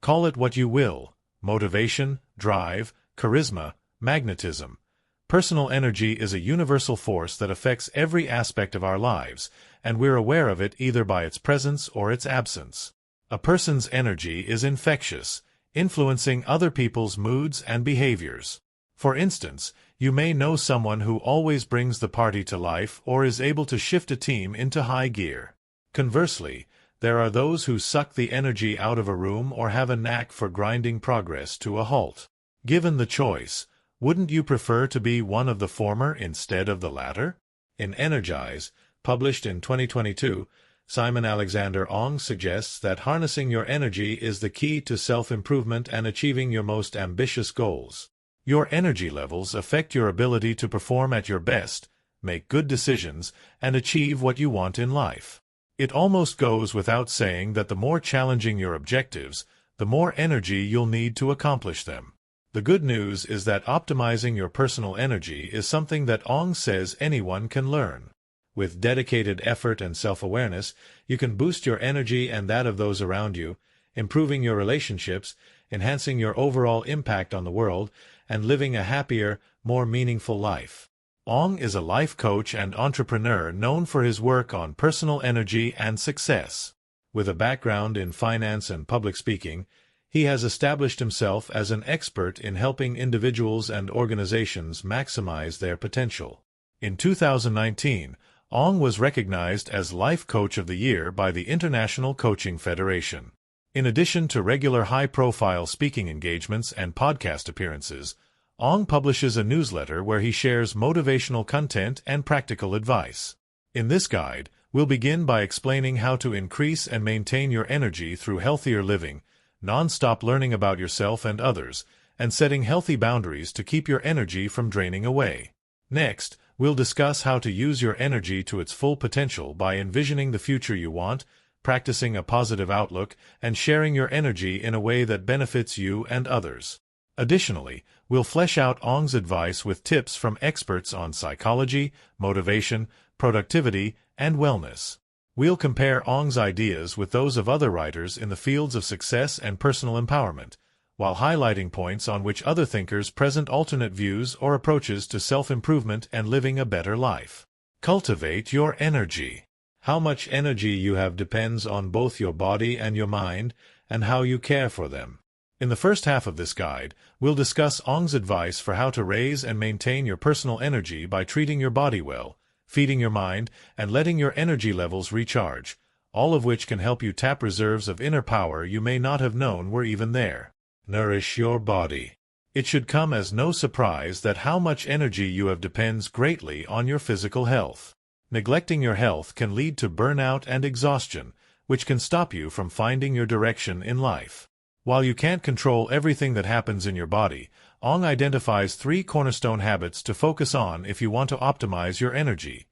Call it what you will: motivation, drive, charisma, magnetism. Personal energy is a universal force that affects every aspect of our lives, and we're aware of it either by its presence or its absence. A person's energy is infectious, influencing other people's moods and behaviors. For instance, you may know someone who always brings the party to life or is able to shift a team into high gear. Conversely, there are those who suck the energy out of a room or have a knack for grinding progress to a halt. Given the choice, wouldn't you prefer to be one of the former instead of the latter? In Energize, published in 2022, Simon Alexander Ong suggests that harnessing your energy is the key to self-improvement and achieving your most ambitious goals. Your energy levels affect your ability to perform at your best, make good decisions, and achieve what you want in life. It almost goes without saying that the more challenging your objectives, the more energy you'll need to accomplish them. The good news is that optimizing your personal energy is something that Ong says anyone can learn. With dedicated effort and self-awareness, you can boost your energy and that of those around you, improving your relationships, enhancing your overall impact on the world, and living a happier, more meaningful life. Ong is a life coach and entrepreneur known for his work on personal energy and success. With a background in finance and public speaking, he has established himself as an expert in helping individuals and organizations maximize their potential. In 2019, Ong was recognized as Life Coach of the Year by the International Coaching Federation. In addition to regular high-profile speaking engagements and podcast appearances, Ong publishes a newsletter where he shares motivational content and practical advice. In this guide, we'll begin by explaining how to increase and maintain your energy through healthier living, nonstop learning about yourself and others, and setting healthy boundaries to keep your energy from draining away. Next, we'll discuss how to use your energy to its full potential by envisioning the future you want, practicing a positive outlook, and sharing your energy in a way that benefits you and others. Additionally, we'll flesh out Ong's advice with tips from experts on psychology, motivation, productivity, and wellness. We'll compare Ong's ideas with those of other writers in the fields of success and personal empowerment, while highlighting points on which other thinkers present alternate views or approaches to self-improvement and living a better life. Cultivate your energy. How much energy you have depends on both your body and your mind, and how you care for them. In the first half of this guide, we'll discuss Ong's advice for how to raise and maintain your personal energy by treating your body well, feeding your mind, and letting your energy levels recharge, all of which can help you tap reserves of inner power you may not have known were even there. Nourish your body. It should come as no surprise that how much energy you have depends greatly on your physical health. Neglecting your health can lead to burnout and exhaustion, which can stop you from finding your direction in life. While you can't control everything that happens in your body, Ong identifies 3 cornerstone habits to focus on if you want to optimize your energy: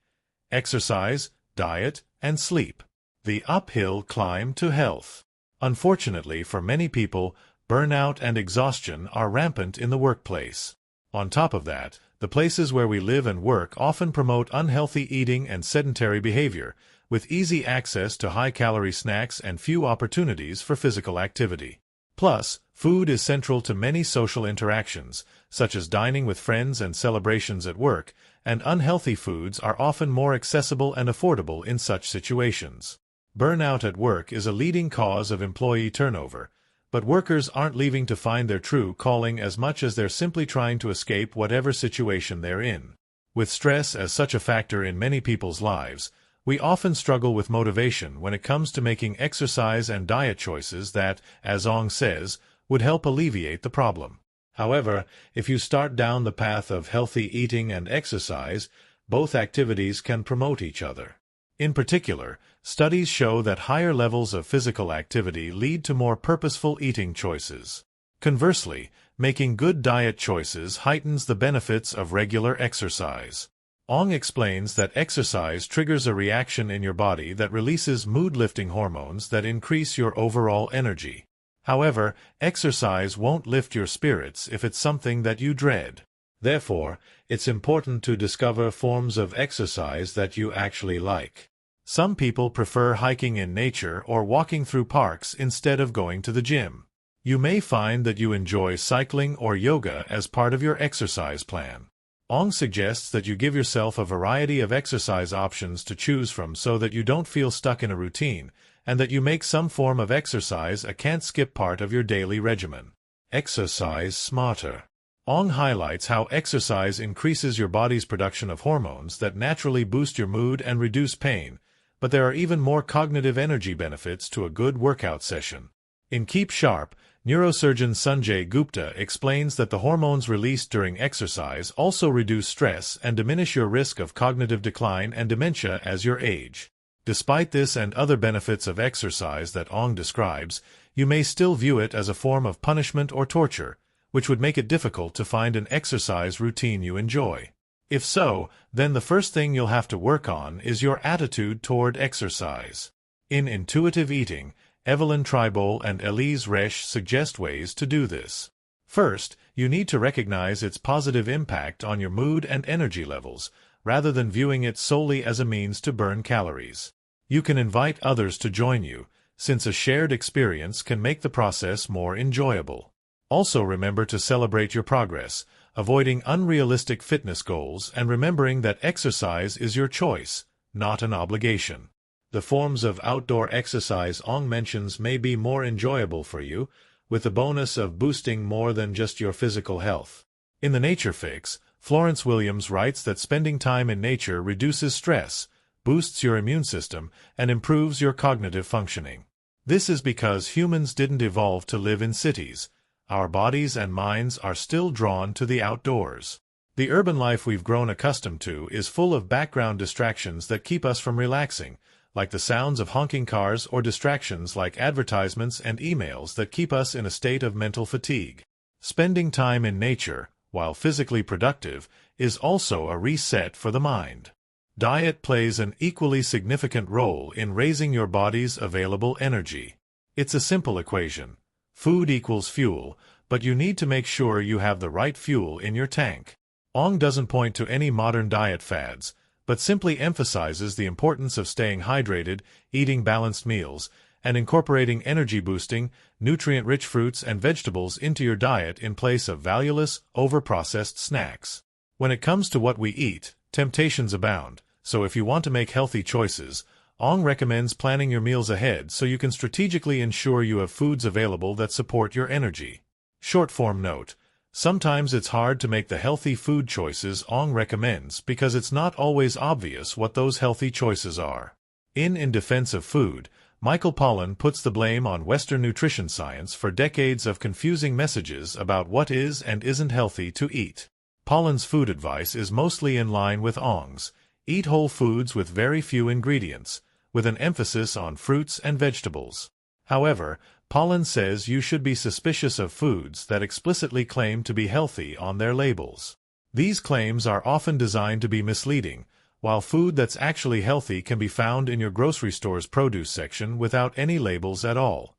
exercise, diet, and sleep. The uphill climb to health. Unfortunately for many people, burnout and exhaustion are rampant in the workplace. On top of that, the places where we live and work often promote unhealthy eating and sedentary behavior, with easy access to high-calorie snacks and few opportunities for physical activity. Plus, food is central to many social interactions, such as dining with friends and celebrations at work, and unhealthy foods are often more accessible and affordable in such situations. Burnout at work is a leading cause of employee turnover, but workers aren't leaving to find their true calling as much as they're simply trying to escape whatever situation they're in. With stress as such a factor in many people's lives, we often struggle with motivation when it comes to making exercise and diet choices that, as Ong says, would help alleviate the problem. However, if you start down the path of healthy eating and exercise, both activities can promote each other. In particular, studies show that higher levels of physical activity lead to more purposeful eating choices. Conversely, making good diet choices heightens the benefits of regular exercise. Ong explains that exercise triggers a reaction in your body that releases mood-lifting hormones that increase your overall energy. However, exercise won't lift your spirits if it's something that you dread. Therefore, it's important to discover forms of exercise that you actually like. Some people prefer hiking in nature or walking through parks instead of going to the gym. You may find that you enjoy cycling or yoga as part of your exercise plan. Ong suggests that you give yourself a variety of exercise options to choose from so that you don't feel stuck in a routine, and that you make some form of exercise a can't-skip part of your daily regimen. Exercise smarter. Ong highlights how exercise increases your body's production of hormones that naturally boost your mood and reduce pain, but there are even more cognitive energy benefits to a good workout session. In Keep Sharp, neurosurgeon Sanjay Gupta explains that the hormones released during exercise also reduce stress and diminish your risk of cognitive decline and dementia as you age. Despite this and other benefits of exercise that Ong describes, you may still view it as a form of punishment or torture, which would make it difficult to find an exercise routine you enjoy. If so, then the first thing you'll have to work on is your attitude toward exercise. In Intuitive Eating, Evelyn Tribole and Elise Resch suggest ways to do this. First, you need to recognize its positive impact on your mood and energy levels, rather than viewing it solely as a means to burn calories. You can invite others to join you, since a shared experience can make the process more enjoyable. Also remember to celebrate your progress, avoiding unrealistic fitness goals and remembering that exercise is your choice, not an obligation. The forms of outdoor exercise Ong mentions may be more enjoyable for you, with the bonus of boosting more than just your physical health. In the Nature Fix, Florence Williams writes that spending time in nature reduces stress, boosts your immune system, and improves your cognitive functioning. This is because humans didn't evolve to live in cities. Our bodies and minds are still drawn to the outdoors. The urban life we've grown accustomed to is full of background distractions that keep us from relaxing, like the sounds of honking cars or distractions like advertisements and emails that keep us in a state of mental fatigue. Spending time in nature, while physically productive, is also a reset for the mind. Diet plays an equally significant role in raising your body's available energy. It's a simple equation. Food equals fuel, but you need to make sure you have the right fuel in your tank. Ong doesn't point to any modern diet fads, but simply emphasizes the importance of staying hydrated, eating balanced meals, and incorporating energy-boosting, nutrient-rich fruits and vegetables into your diet in place of valueless, over-processed snacks. When it comes to what we eat, temptations abound, so if you want to make healthy choices, Ong recommends planning your meals ahead so you can strategically ensure you have foods available that support your energy. Short-form note: sometimes it's hard to make the healthy food choices Ong recommends because it's not always obvious what those healthy choices are. In Defense of Food, Michael Pollan puts the blame on Western nutrition science for decades of confusing messages about what is and isn't healthy to eat. Pollan's food advice is mostly in line with Ong's: eat whole foods with very few ingredients, with an emphasis on fruits and vegetables. However, Pollan says you should be suspicious of foods that explicitly claim to be healthy on their labels. These claims are often designed to be misleading, while food that's actually healthy can be found in your grocery store's produce section without any labels at all.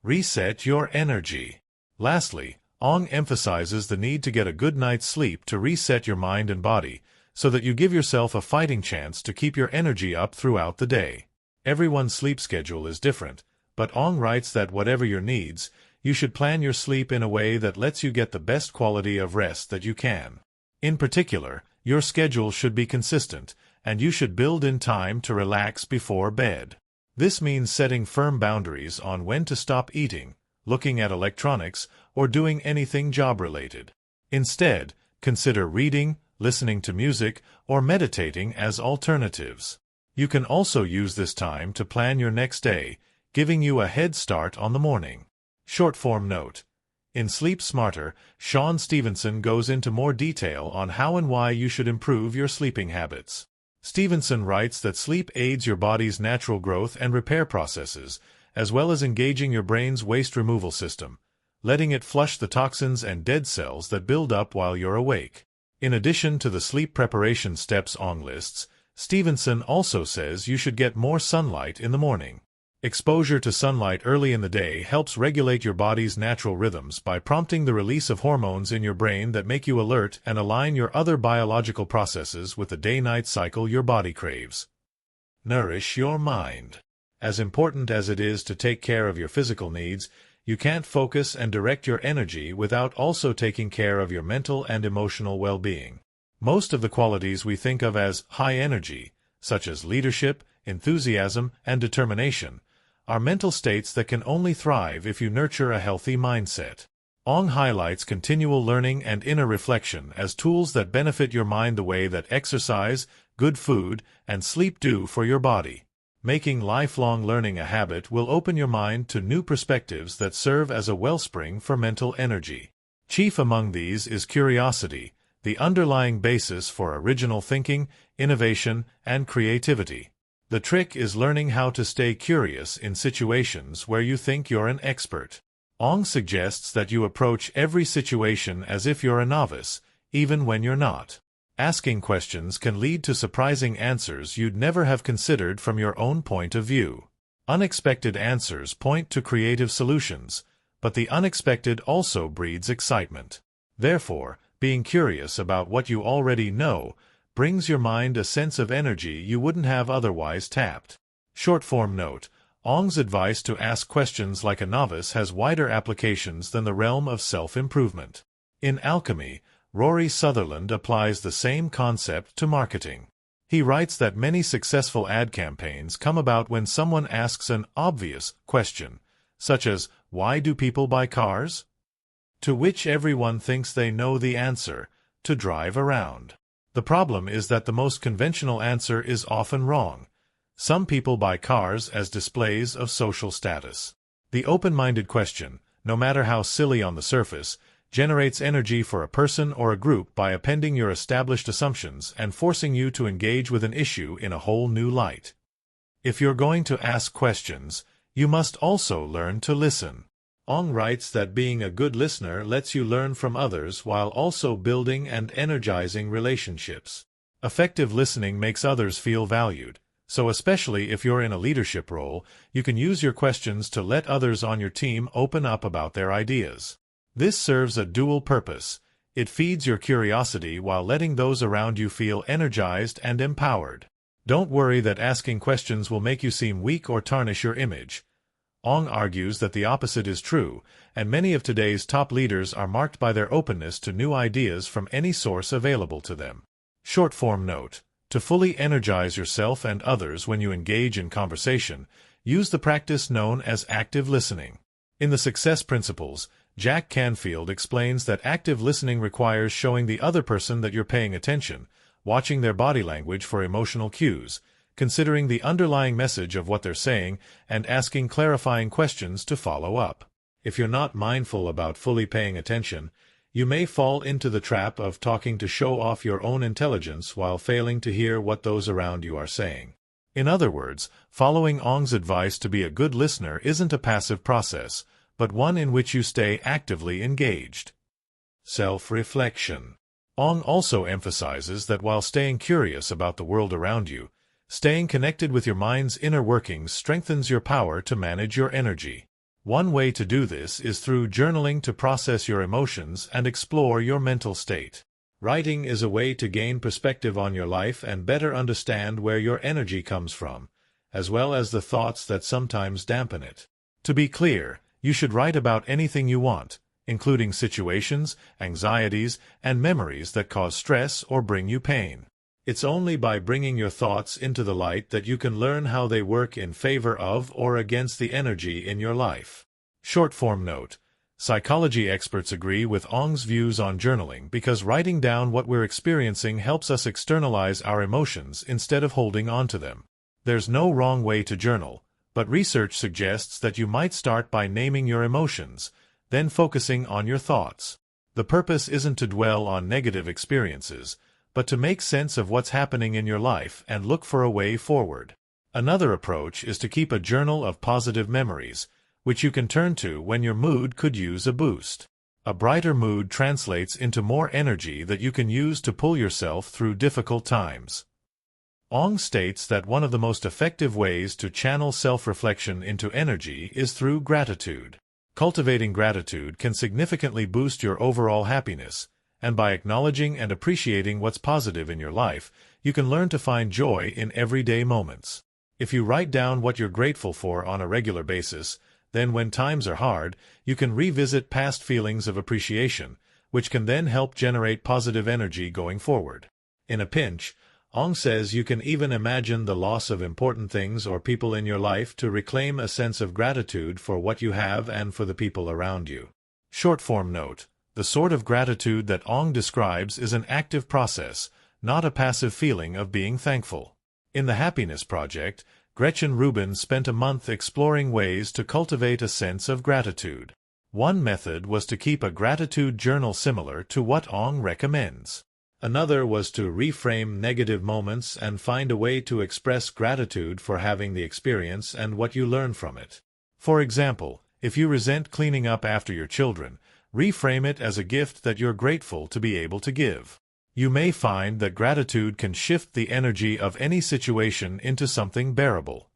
Reset your energy. Lastly, Ong emphasizes the need to get a good night's sleep to reset your mind and body, so that you give yourself a fighting chance to keep your energy up throughout the day. Everyone's sleep schedule is different, but Ong writes that whatever your needs, you should plan your sleep in a way that lets you get the best quality of rest that you can. In particular, your schedule should be consistent, and you should build in time to relax before bed. This means setting firm boundaries on when to stop eating, looking at electronics, or doing anything job-related. Instead, consider reading, listening to music, or meditating as alternatives. You can also use this time to plan your next day, giving you a head start on the morning. Short-form note: in Sleep Smarter, Sean Stevenson goes into more detail on how and why you should improve your sleeping habits. Stevenson writes that sleep aids your body's natural growth and repair processes, as well as engaging your brain's waste removal system, letting it flush the toxins and dead cells that build up while you're awake. In addition to the sleep preparation steps Ong lists, Stevenson also says you should get more sunlight in the morning. Exposure to sunlight early in the day helps regulate your body's natural rhythms by prompting the release of hormones in your brain that make you alert and align your other biological processes with the day-night cycle your body craves. Nourish your mind. As important as it is to take care of your physical needs, You can't focus and direct your energy without also taking care of your mental and emotional well-being. Most of the qualities we think of as high energy, such as leadership, enthusiasm, and determination, are mental states that can only thrive if you nurture a healthy mindset. Ong highlights continual learning and inner reflection as tools that benefit your mind the way that exercise, good food, and sleep do for your body. Making lifelong learning a habit will open your mind to new perspectives that serve as a wellspring for mental energy. Chief among these is curiosity, the underlying basis for original thinking, innovation, and creativity. The trick is learning how to stay curious in situations where you think you're an expert. Ong suggests that you approach every situation as if you're a novice, even when you're not. Asking questions can lead to surprising answers you'd never have considered from your own point of view. Unexpected answers point to creative solutions, but the unexpected also breeds excitement. Therefore, being curious about what you already know brings your mind a sense of energy you wouldn't have otherwise tapped. Short-form note: Ong's advice to ask questions like a novice has wider applications than the realm of self-improvement. In Alchemy, Rory Sutherland applies the same concept to marketing. He writes that many successful ad campaigns come about when someone asks an obvious question, such as, "Why do people buy cars?" to which everyone thinks they know the answer: to drive around. The problem is that the most conventional answer is often wrong. Some people buy cars as displays of social status. The open-minded question, no matter how silly on the surface, generates energy for a person or a group by appending your established assumptions and forcing you to engage with an issue in a whole new light. If you're going to ask questions, you must also learn to listen. Ong writes that being a good listener lets you learn from others while also building and energizing relationships. Effective listening makes others feel valued, so especially if you're in a leadership role, you can use your questions to let others on your team open up about their ideas. This serves a dual purpose. It feeds your curiosity while letting those around you feel energized and empowered. Don't worry that asking questions will make you seem weak or tarnish your image. Ong argues that the opposite is true, and many of today's top leaders are marked by their openness to new ideas from any source available to them. Short-form note: to fully energize yourself and others when you engage in conversation, use the practice known as active listening. In the Success Principles, Jack Canfield explains that active listening requires showing the other person that you're paying attention, watching their body language for emotional cues, considering the underlying message of what they're saying, and asking clarifying questions to follow up. If you're not mindful about fully paying attention, you may fall into the trap of talking to show off your own intelligence while failing to hear what those around you are saying. In other words, following Ong's advice to be a good listener isn't a passive process, but one in which you stay actively engaged. Self-reflection. Ong also emphasizes that while staying curious about the world around you, staying connected with your mind's inner workings strengthens your power to manage your energy. One way to do this is through journaling to process your emotions and explore your mental state. Writing is a way to gain perspective on your life and better understand where your energy comes from, as well as the thoughts that sometimes dampen it. To be clear, you should write about anything you want, including situations, anxieties, and memories that cause stress or bring you pain. It's only by bringing your thoughts into the light that you can learn how they work in favor of or against the energy in your life. Short-form note: psychology experts agree with Ong's views on journaling because writing down what we're experiencing helps us externalize our emotions instead of holding on to them. There's no wrong way to journal, but research suggests that you might start by naming your emotions, then focusing on your thoughts. The purpose isn't to dwell on negative experiences, but to make sense of what's happening in your life and look for a way forward. Another approach is to keep a journal of positive memories, which you can turn to when your mood could use a boost. A brighter mood translates into more energy that you can use to pull yourself through difficult times. Ong states that one of the most effective ways to channel self-reflection into energy is through gratitude. Cultivating gratitude can significantly boost your overall happiness, and by acknowledging and appreciating what's positive in your life, you can learn to find joy in everyday moments. If you write down what you're grateful for on a regular basis, Then when times are hard, you can revisit past feelings of appreciation, which can then help generate positive energy going forward. In a pinch, Ong says you can even imagine the loss of important things or people in your life to reclaim a sense of gratitude for what you have and for the people around you. Short-form note: the sort of gratitude that Ong describes is an active process, not a passive feeling of being thankful. In the Happiness Project, Gretchen Rubin spent a month exploring ways to cultivate a sense of gratitude. One method was to keep a gratitude journal similar to what Ong recommends. Another was to reframe negative moments and find a way to express gratitude for having the experience and what you learn from it. For example, if you resent cleaning up after your children, reframe it as a gift that you're grateful to be able to give. You may find that gratitude can shift the energy of any situation into something bearable.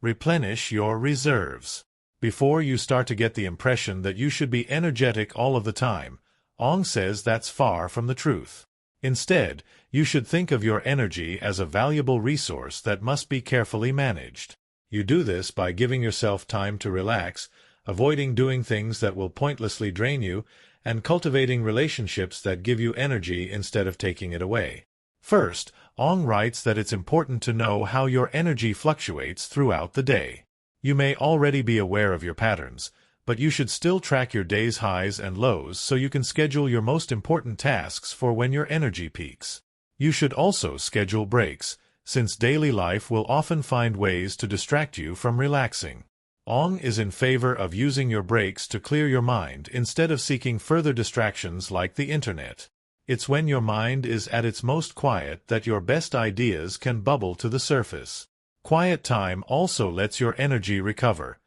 Replenish your reserves. Before you start to get the impression that you should be energetic all of the time, Ong says that's far from the truth. Instead, you should think of your energy as a valuable resource that must be carefully managed. You do this by giving yourself time to relax, avoiding doing things that will pointlessly drain you, and cultivating relationships that give you energy instead of taking it away. First, Ong writes that it's important to know how your energy fluctuates throughout the day. You may already be aware of your patterns, but you should still track your day's highs and lows so you can schedule your most important tasks for when your energy peaks. You should also schedule breaks, since daily life will often find ways to distract you from relaxing. Ong is in favor of using your breaks to clear your mind instead of seeking further distractions like the internet. It's when your mind is at its most quiet that your best ideas can bubble to the surface. Quiet time also lets your energy recover,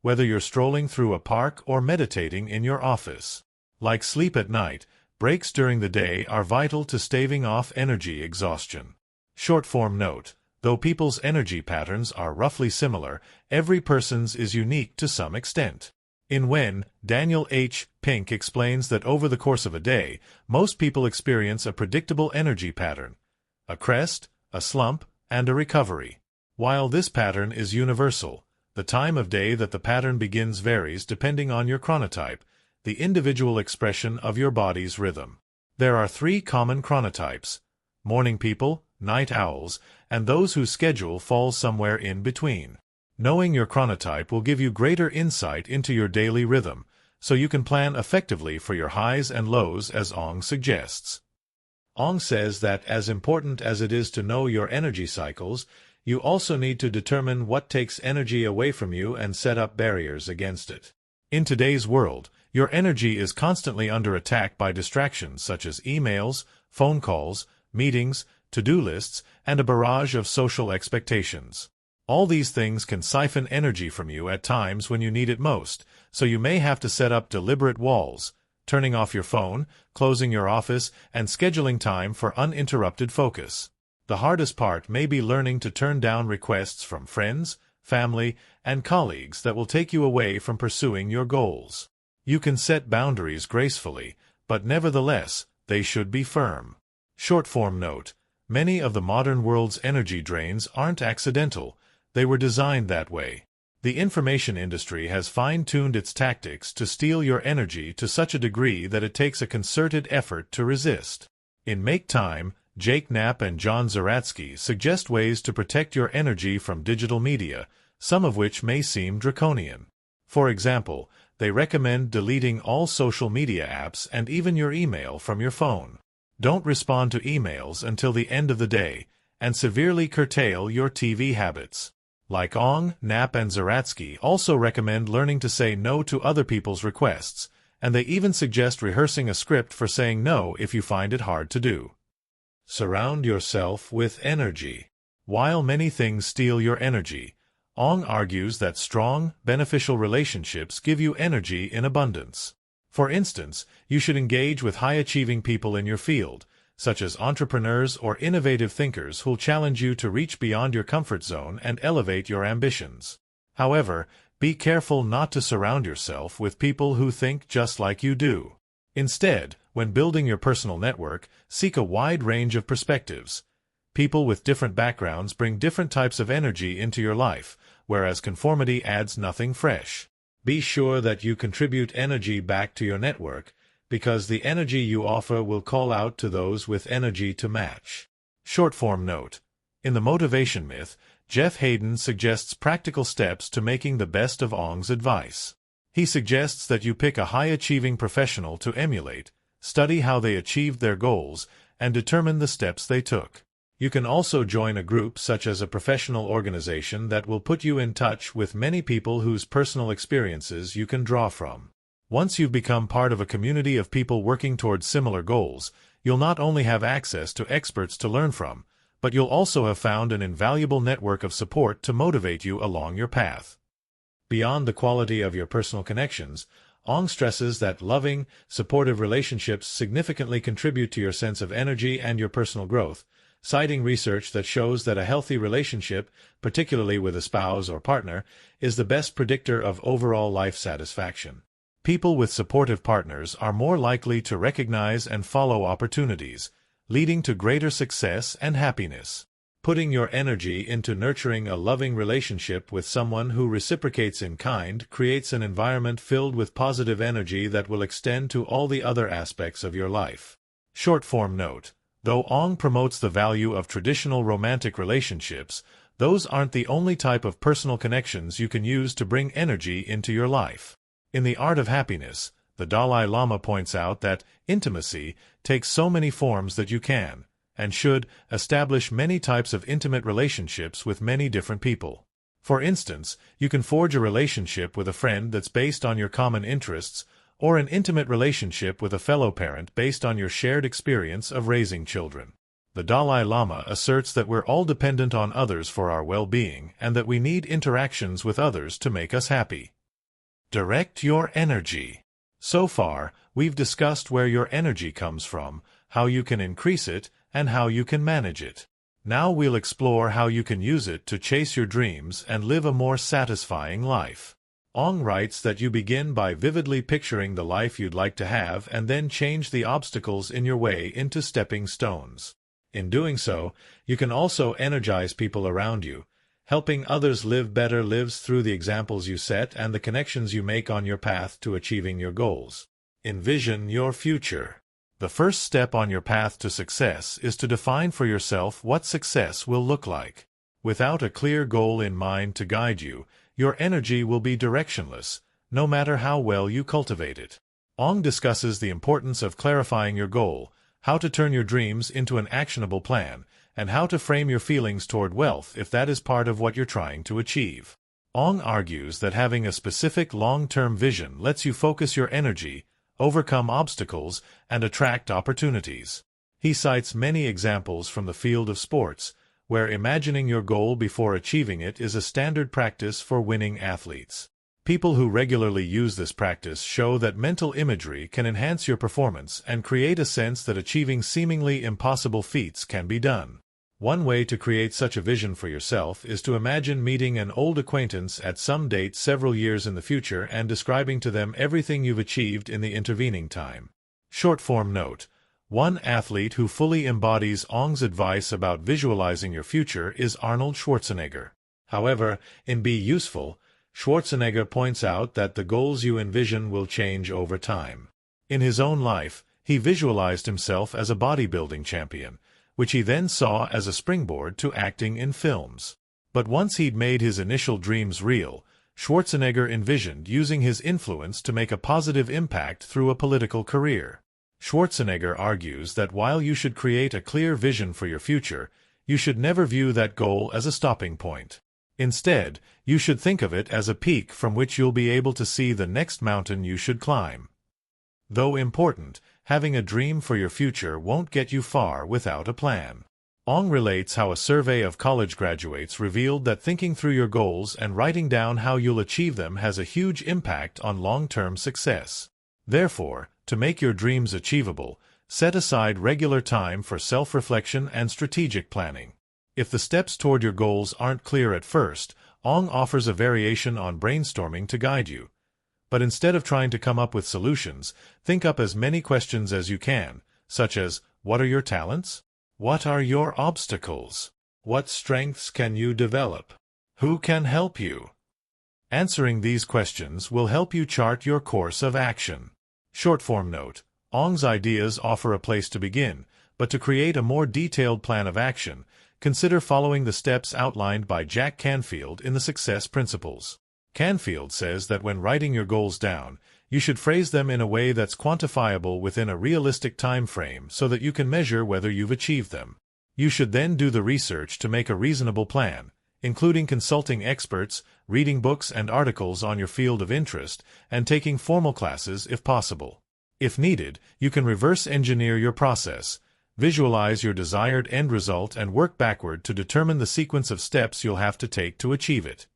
whether you're strolling through a park or meditating in your office. Like sleep at night, breaks during the day are vital to staving off energy exhaustion. Short-form note: though people's energy patterns are roughly similar, every person's is unique to some extent. In When, Daniel H. Pink explains that over the course of a day, most people experience a predictable energy pattern: a crest, a slump, and a recovery. While this pattern is universal, the time of day that the pattern begins varies depending on your chronotype, the individual expression of your body's rhythm. There are 3 common chronotypes: morning people, night owls, and those whose schedule falls somewhere in between. Knowing your chronotype will give you greater insight into your daily rhythm, so you can plan effectively for your highs and lows as Ong suggests. Ong says that as important as it is to know your energy cycles, you also need to determine what takes energy away from you and set up barriers against it. In today's world, your energy is constantly under attack by distractions such as emails, phone calls, meetings, to-do lists, and a barrage of social expectations. All these things can siphon energy from you at times when you need it most, so you may have to set up deliberate walls, turning off your phone, closing your office, and scheduling time for uninterrupted focus. The hardest part may be learning to turn down requests from friends, family, and colleagues that will take you away from pursuing your goals. You can set boundaries gracefully, but nevertheless, they should be firm. Short-form note: many of the modern world's energy drains aren't accidental, they were designed that way. The information industry has fine-tuned its tactics to steal your energy to such a degree that it takes a concerted effort to resist. In Make Time, Jake Knapp and John Zeratsky suggest ways to protect your energy from digital media, some of which may seem draconian. For example, they recommend deleting all social media apps and even your email from your phone. Don't respond to emails until the end of the day, and severely curtail your TV habits. Like Ong, Knapp, and Zeratsky also recommend learning to say no to other people's requests, and they even suggest rehearsing a script for saying no if you find it hard to do. Surround yourself with energy. While many things steal your energy, Ong argues that strong, beneficial relationships give you energy in abundance. For instance, you should engage with high-achieving people in your field, such as entrepreneurs or innovative thinkers who'll challenge you to reach beyond your comfort zone and elevate your ambitions. However, be careful not to surround yourself with people who think just like you do. Instead, when building your personal network, seek a wide range of perspectives. People with different backgrounds bring different types of energy into your life, whereas conformity adds nothing fresh. Be sure that you contribute energy back to your network, because the energy you offer will call out to those with energy to match. Short-form note. In the motivation myth, Jeff Hayden suggests practical steps to making the best of Ong's advice. He suggests that you pick a high-achieving professional to emulate, study how they achieved their goals, and determine the steps they took. You can also join a group such as a professional organization that will put you in touch with many people whose personal experiences you can draw from. Once you've become part of a community of people working towards similar goals, you'll not only have access to experts to learn from, but you'll also have found an invaluable network of support to motivate you along your path. Beyond the quality of your personal connections, Ong stresses that loving, supportive relationships significantly contribute to your sense of energy and your personal growth, citing research that shows that a healthy relationship, particularly with a spouse or partner, is the best predictor of overall life satisfaction. People with supportive partners are more likely to recognize and follow opportunities, leading to greater success and happiness. Putting your energy into nurturing a loving relationship with someone who reciprocates in kind creates an environment filled with positive energy that will extend to all the other aspects of your life. Short-form note. Though Ong promotes the value of traditional romantic relationships, those aren't the only type of personal connections you can use to bring energy into your life. In The Art of Happiness, the Dalai Lama points out that intimacy takes so many forms that you can, and should, establish many types of intimate relationships with many different people. For instance, you can forge a relationship with a friend that's based on your common interests, or an intimate relationship with a fellow parent based on your shared experience of raising children. The Dalai Lama asserts that we're all dependent on others for our well-being and that we need interactions with others to make us happy. Direct your energy. So far, we've discussed where your energy comes from, how you can increase it, and how you can manage it. Now we'll explore how you can use it to chase your dreams and live a more satisfying life. Ong writes that you begin by vividly picturing the life you'd like to have and then change the obstacles in your way into stepping stones. In doing so, you can also energize people around you. Helping others live better lives through the examples you set and the connections you make on your path to achieving your goals. Envision your future. The first step on your path to success is to define for yourself what success will look like. Without a clear goal in mind to guide you, your energy will be directionless, no matter how well you cultivate it. Ong discusses the importance of clarifying your goal, how to turn your dreams into an actionable plan, and how to frame your feelings toward wealth if that is part of what you're trying to achieve. Ong argues that having a specific long-term vision lets you focus your energy, overcome obstacles, and attract opportunities. He cites many examples from the field of sports, where imagining your goal before achieving it is a standard practice for winning athletes. People who regularly use this practice show that mental imagery can enhance your performance and create a sense that achieving seemingly impossible feats can be done. One way to create such a vision for yourself is to imagine meeting an old acquaintance at some date several years in the future and describing to them everything you've achieved in the intervening time. Short-form note. One athlete who fully embodies Ong's advice about visualizing your future is Arnold Schwarzenegger. However, in Be Useful, Schwarzenegger points out that the goals you envision will change over time. In his own life, he visualized himself as a bodybuilding champion, which he then saw as a springboard to acting in films. But once he'd made his initial dreams real, Schwarzenegger envisioned using his influence to make a positive impact through a political career. Schwarzenegger argues that while you should create a clear vision for your future, you should never view that goal as a stopping point. Instead, you should think of it as a peak from which you'll be able to see the next mountain you should climb. Though important, having a dream for your future won't get you far without a plan. Ong relates how a survey of college graduates revealed that thinking through your goals and writing down how you'll achieve them has a huge impact on long-term success. Therefore, to make your dreams achievable, set aside regular time for self-reflection and strategic planning. If the steps toward your goals aren't clear at first, Ong offers a variation on brainstorming to guide you. But instead of trying to come up with solutions, think up as many questions as you can, such as, what are your talents? What are your obstacles? What strengths can you develop? Who can help you? Answering these questions will help you chart your course of action. Short-form note: Ong's ideas offer a place to begin, but to create a more detailed plan of action, consider following the steps outlined by Jack Canfield in the Success Principles. Canfield says that when writing your goals down, you should phrase them in a way that's quantifiable within a realistic time frame so that you can measure whether you've achieved them. You should then do the research to make a reasonable plan, including consulting experts, reading books and articles on your field of interest, and taking formal classes if possible. If needed, you can reverse engineer your process, visualize your desired end result, and work backward to determine the sequence of steps you'll have to take to achieve it.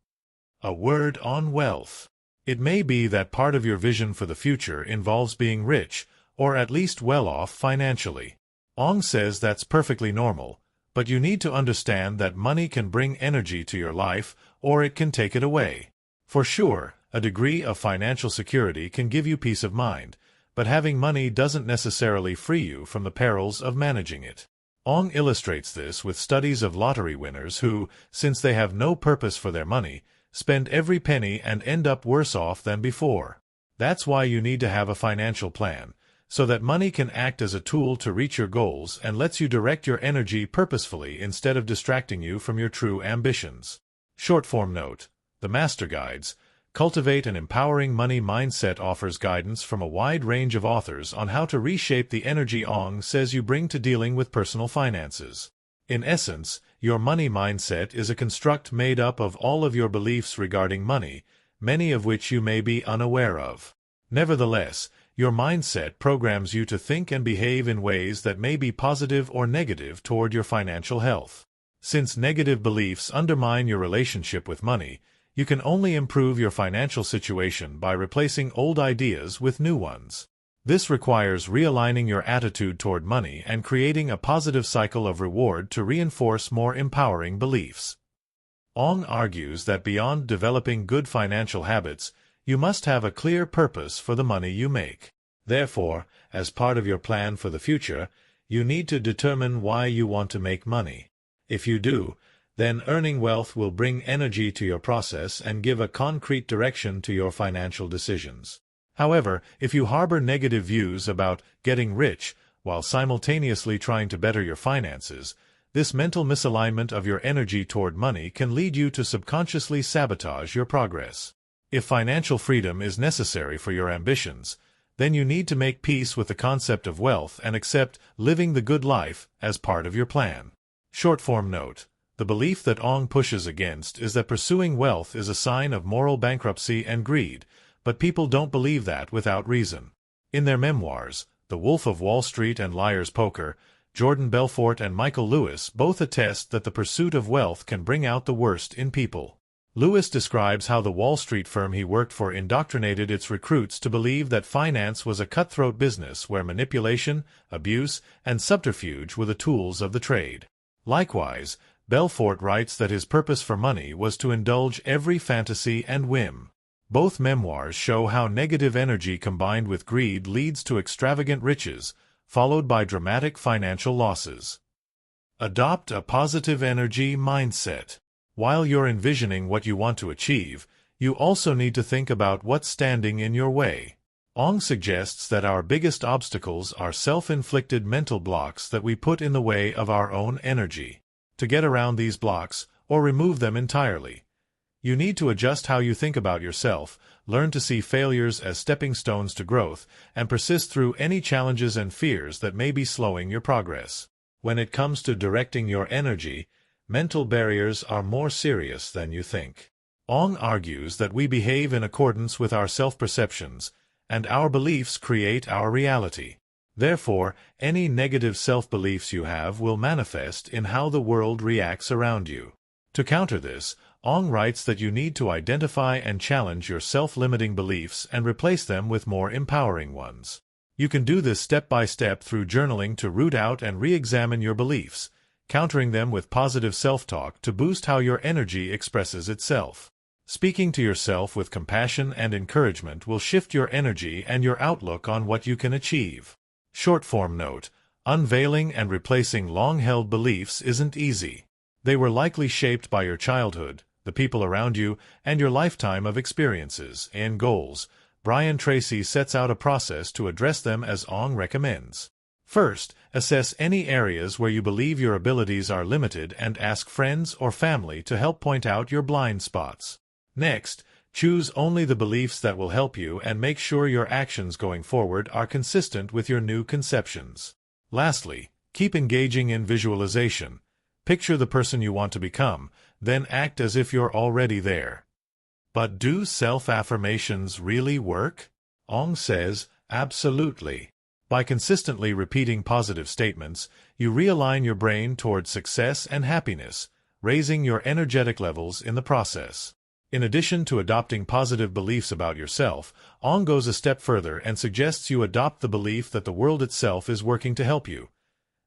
A word on wealth. It may be that part of your vision for the future involves being rich, or at least well off financially. Ong says that's perfectly normal, but you need to understand that money can bring energy to your life, or it can take it away. For sure, a degree of financial security can give you peace of mind, but having money doesn't necessarily free you from the perils of managing it. Ong illustrates this with studies of lottery winners who, since they have no purpose for their money, spend every penny and end up worse off than before. That's why you need to have a financial plan, so that money can act as a tool to reach your goals and lets you direct your energy purposefully instead of distracting you from your true ambitions. Short-form note: The Master Guides, Cultivate an Empowering Money Mindset offers guidance from a wide range of authors on how to reshape the energy Ong says you bring to dealing with personal finances. In essence, your money mindset is a construct made up of all of your beliefs regarding money, many of which you may be unaware of. Nevertheless, your mindset programs you to think and behave in ways that may be positive or negative toward your financial health. Since negative beliefs undermine your relationship with money, you can only improve your financial situation by replacing old ideas with new ones. This requires realigning your attitude toward money and creating a positive cycle of reward to reinforce more empowering beliefs. Ong argues that beyond developing good financial habits, you must have a clear purpose for the money you make. Therefore, as part of your plan for the future, you need to determine why you want to make money. If you do, then earning wealth will bring energy to your process and give a concrete direction to your financial decisions. However, if you harbor negative views about getting rich while simultaneously trying to better your finances, this mental misalignment of your energy toward money can lead you to subconsciously sabotage your progress. If financial freedom is necessary for your ambitions, then you need to make peace with the concept of wealth and accept living the good life as part of your plan. Short-form note: The belief that Ong pushes against is that pursuing wealth is a sign of moral bankruptcy and greed, but people don't believe that without reason. In their memoirs, The Wolf of Wall Street and Liar's Poker, Jordan Belfort and Michael Lewis both attest that the pursuit of wealth can bring out the worst in people. Lewis describes how the Wall Street firm he worked for indoctrinated its recruits to believe that finance was a cutthroat business where manipulation, abuse, and subterfuge were the tools of the trade. Likewise, Belfort writes that his purpose for money was to indulge every fantasy and whim. Both memoirs show how negative energy combined with greed leads to extravagant riches, followed by dramatic financial losses. Adopt a positive energy mindset. While you're envisioning what you want to achieve, you also need to think about what's standing in your way. Ong suggests that our biggest obstacles are self-inflicted mental blocks that we put in the way of our own energy. To get around these blocks, or remove them entirely, you need to adjust how you think about yourself, learn to see failures as stepping stones to growth, and persist through any challenges and fears that may be slowing your progress. When it comes to directing your energy, mental barriers are more serious than you think. Ong argues that we behave in accordance with our self-perceptions, and our beliefs create our reality. Therefore, any negative self-beliefs you have will manifest in how the world reacts around you. To counter this, Ong writes that you need to identify and challenge your self-limiting beliefs and replace them with more empowering ones. You can do this step by step through journaling to root out and re-examine your beliefs, countering them with positive self-talk to boost how your energy expresses itself. Speaking to yourself with compassion and encouragement will shift your energy and your outlook on what you can achieve. Short-form note: Unveiling and replacing long-held beliefs isn't easy. They were likely shaped by your childhood, the people around you, and your lifetime of experiences and goals. Brian Tracy sets out a process to address them as Ong recommends. First, assess any areas where you believe your abilities are limited and ask friends or family to help point out your blind spots. Next, choose only the beliefs that will help you and make sure your actions going forward are consistent with your new conceptions. Lastly, keep engaging in visualization. Picture the person you want to become, then act as if you're already there. But do self-affirmations really work? Ong says, absolutely. By consistently repeating positive statements, you realign your brain toward success and happiness, raising your energetic levels in the process. In addition to adopting positive beliefs about yourself, Ong goes a step further and suggests you adopt the belief that the world itself is working to help you,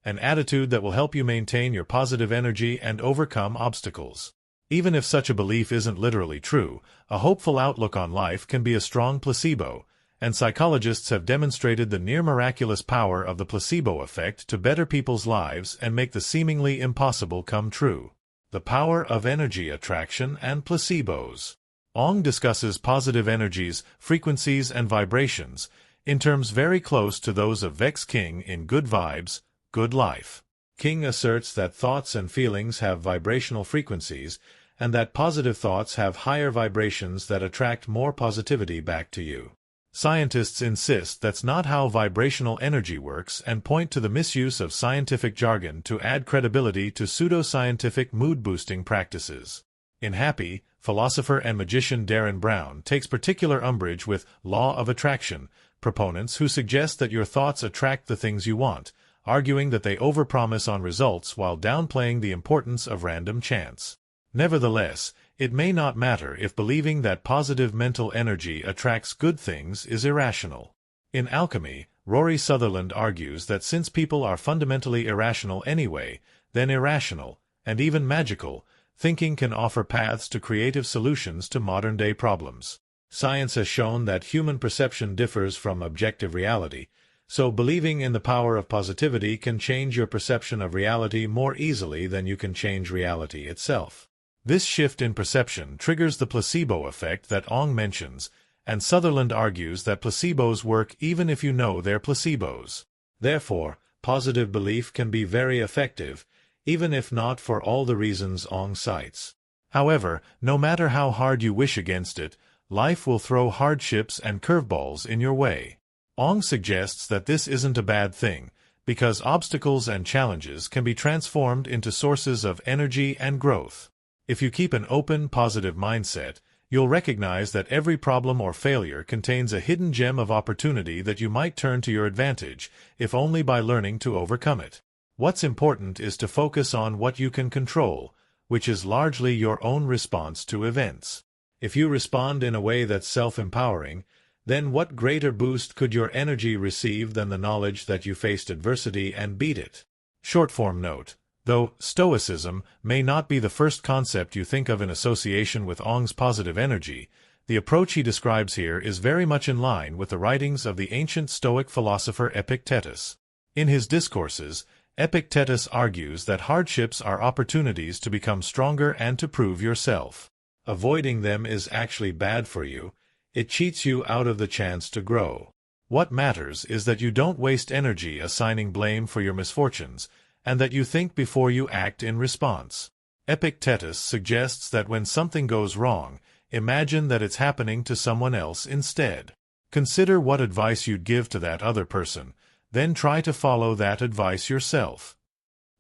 an attitude that will help you maintain your positive energy and overcome obstacles. Even if such a belief isn't literally true, a hopeful outlook on life can be a strong placebo, and psychologists have demonstrated the near-miraculous power of the placebo effect to better people's lives and make the seemingly impossible come true. The power of energy attraction and placebos. Ong discusses positive energies, frequencies, and vibrations in terms very close to those of Vex King in Good Vibes, Good Life. King asserts that thoughts and feelings have vibrational frequencies, and that positive thoughts have higher vibrations that attract more positivity back to you. Scientists insist that's not how vibrational energy works and point to the misuse of scientific jargon to add credibility to pseudoscientific mood-boosting practices. In Happy, philosopher and magician Darren Brown takes particular umbrage with law of attraction proponents who suggest that your thoughts attract the things you want, arguing that they overpromise on results while downplaying the importance of random chance. Nevertheless, it may not matter if believing that positive mental energy attracts good things is irrational. In Alchemy, Rory Sutherland argues that since people are fundamentally irrational anyway, then irrational, and even magical, thinking can offer paths to creative solutions to modern-day problems. Science has shown that human perception differs from objective reality, so believing in the power of positivity can change your perception of reality more easily than you can change reality itself. This shift in perception triggers the placebo effect that Ong mentions, and Sutherland argues that placebos work even if you know they're placebos. Therefore, positive belief can be very effective, even if not for all the reasons Ong cites. However, no matter how hard you wish against it, life will throw hardships and curveballs in your way. Ong suggests that this isn't a bad thing, because obstacles and challenges can be transformed into sources of energy and growth. If you keep an open, positive mindset, you'll recognize that every problem or failure contains a hidden gem of opportunity that you might turn to your advantage, if only by learning to overcome it. What's important is to focus on what you can control, which is largely your own response to events. If you respond in a way that's self-empowering, then what greater boost could your energy receive than the knowledge that you faced adversity and beat it? Short-form note. Though Stoicism may not be the first concept you think of in association with Ong's positive energy, the approach he describes here is very much in line with the writings of the ancient Stoic philosopher Epictetus. In his discourses, Epictetus argues that hardships are opportunities to become stronger and to prove yourself. Avoiding them is actually bad for you. It cheats you out of the chance to grow. What matters is that you don't waste energy assigning blame for your misfortunes, and that you think before you act in response. Epictetus suggests that when something goes wrong, imagine that it's happening to someone else instead. Consider what advice you'd give to that other person, then try to follow that advice yourself.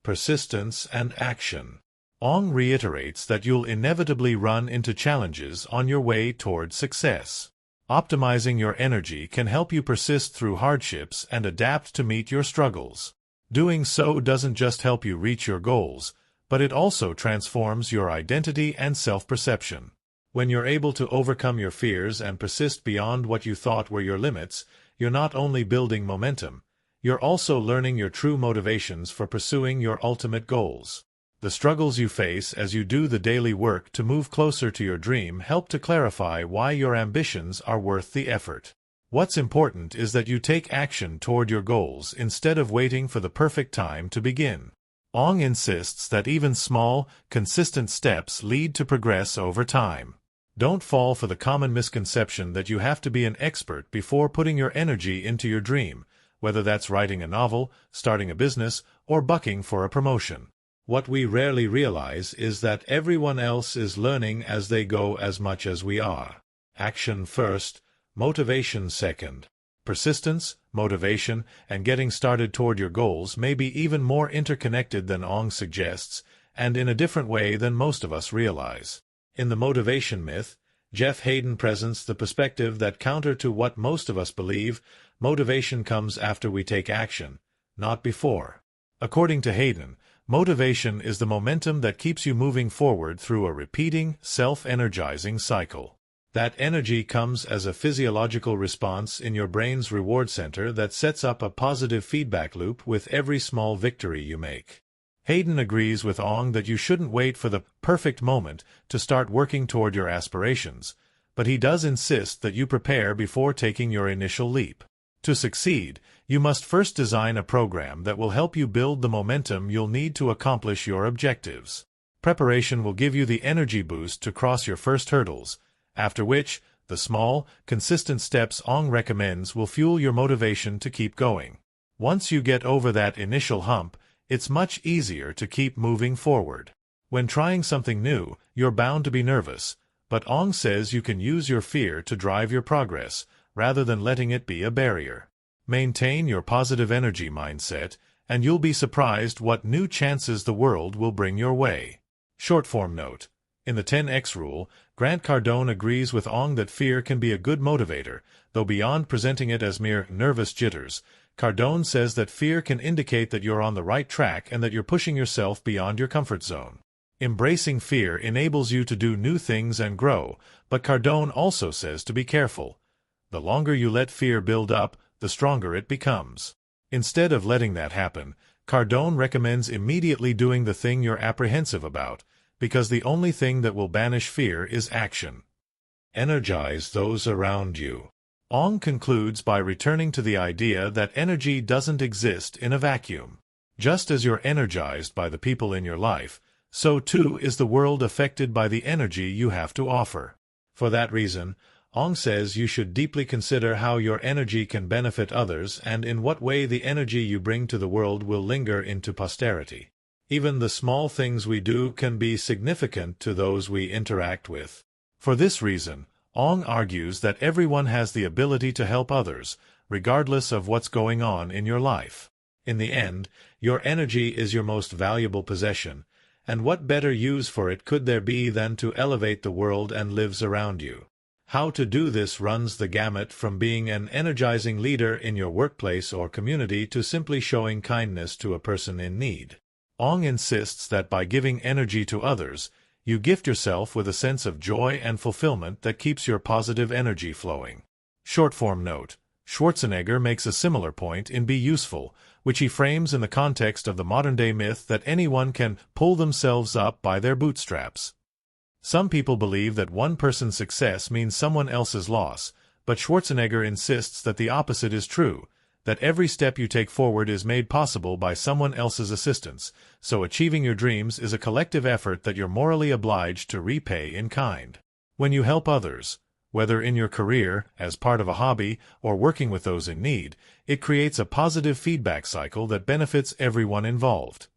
Persistence and action. Ong reiterates that you'll inevitably run into challenges on your way toward success. Optimizing your energy can help you persist through hardships and adapt to meet your struggles. Doing so doesn't just help you reach your goals, but it also transforms your identity and self-perception. When you're able to overcome your fears and persist beyond what you thought were your limits, you're not only building momentum, you're also learning your true motivations for pursuing your ultimate goals. The struggles you face as you do the daily work to move closer to your dream help to clarify why your ambitions are worth the effort. What's important is that you take action toward your goals instead of waiting for the perfect time to begin. Ong insists that even small, consistent steps lead to progress over time. Don't fall for the common misconception that you have to be an expert before putting your energy into your dream, whether that's writing a novel, starting a business, or bucking for a promotion. What we rarely realize is that everyone else is learning as they go as much as we are. Action first, motivation second. Persistence, motivation, and getting started toward your goals may be even more interconnected than Ong suggests, and in a different way than most of us realize. In the motivation myth, Jeff Hayden presents the perspective that, counter to what most of us believe, motivation comes after we take action, not before. According to Hayden, motivation is the momentum that keeps you moving forward through a repeating, self-energizing cycle. That energy comes as a physiological response in your brain's reward center that sets up a positive feedback loop with every small victory you make. Hayden agrees with Ong that you shouldn't wait for the perfect moment to start working toward your aspirations, but he does insist that you prepare before taking your initial leap. To succeed, you must first design a program that will help you build the momentum you'll need to accomplish your objectives. Preparation will give you the energy boost to cross your first hurdles, after which, the small, consistent steps Ong recommends will fuel your motivation to keep going. Once you get over that initial hump, it's much easier to keep moving forward. When trying something new, you're bound to be nervous, but Ong says you can use your fear to drive your progress, rather than letting it be a barrier. Maintain your positive energy mindset, and you'll be surprised what new chances the world will bring your way. Short-form note. In the 10X rule, Grant Cardone agrees with Ong that fear can be a good motivator, though beyond presenting it as mere nervous jitters, Cardone says that fear can indicate that you're on the right track and that you're pushing yourself beyond your comfort zone. Embracing fear enables you to do new things and grow, but Cardone also says to be careful. The longer you let fear build up, the stronger it becomes. Instead of letting that happen, Cardone recommends immediately doing the thing you're apprehensive about, because the only thing that will banish fear is action. Energize those around you. Ong concludes by returning to the idea that energy doesn't exist in a vacuum. Just as you're energized by the people in your life, so too is the world affected by the energy you have to offer. For that reason, Ong says you should deeply consider how your energy can benefit others and in what way the energy you bring to the world will linger into posterity. Even the small things we do can be significant to those we interact with. For this reason, Ong argues that everyone has the ability to help others, regardless of what's going on in your life. In the end, your energy is your most valuable possession, and what better use for it could there be than to elevate the world and lives around you? How to do this runs the gamut from being an energizing leader in your workplace or community to simply showing kindness to a person in need. Ong insists that by giving energy to others, you gift yourself with a sense of joy and fulfillment that keeps your positive energy flowing. Short-form note. Schwarzenegger makes a similar point in Be Useful, which he frames in the context of the modern-day myth that anyone can pull themselves up by their bootstraps. Some people believe that one person's success means someone else's loss, but Schwarzenegger insists that the opposite is true, that every step you take forward is made possible by someone else's assistance, so achieving your dreams is a collective effort that you're morally obliged to repay in kind. When you help others, whether in your career, as part of a hobby, or working with those in need, it creates a positive feedback cycle that benefits everyone involved.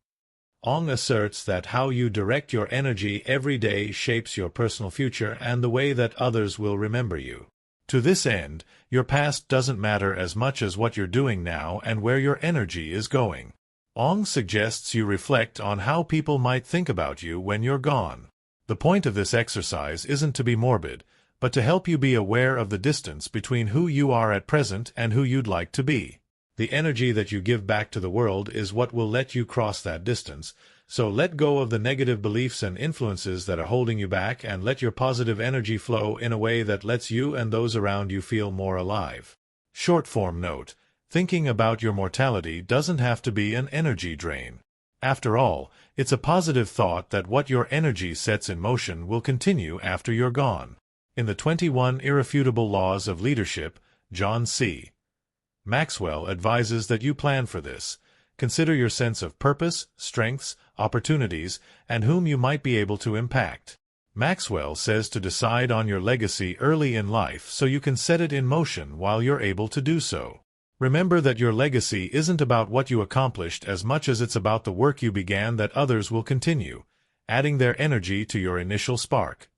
Ong asserts that how you direct your energy every day shapes your personal future and the way that others will remember you. To this end, your past doesn't matter as much as what you're doing now and where your energy is going. Ong suggests you reflect on how people might think about you when you're gone. The point of this exercise isn't to be morbid, but to help you be aware of the distance between who you are at present and who you'd like to be. The energy that you give back to the world is what will let you cross that distance, so let go of the negative beliefs and influences that are holding you back and let your positive energy flow in a way that lets you and those around you feel more alive. Short-form note. Thinking about your mortality doesn't have to be an energy drain. After all, it's a positive thought that what your energy sets in motion will continue after you're gone. In the 21 Irrefutable Laws of Leadership, John C. Maxwell advises that you plan for this. Consider your sense of purpose, strengths, opportunities, and whom you might be able to impact. Maxwell says to decide on your legacy early in life so you can set it in motion while you're able to do so. Remember that your legacy isn't about what you accomplished as much as it's about the work you began that others will continue, adding their energy to your initial spark.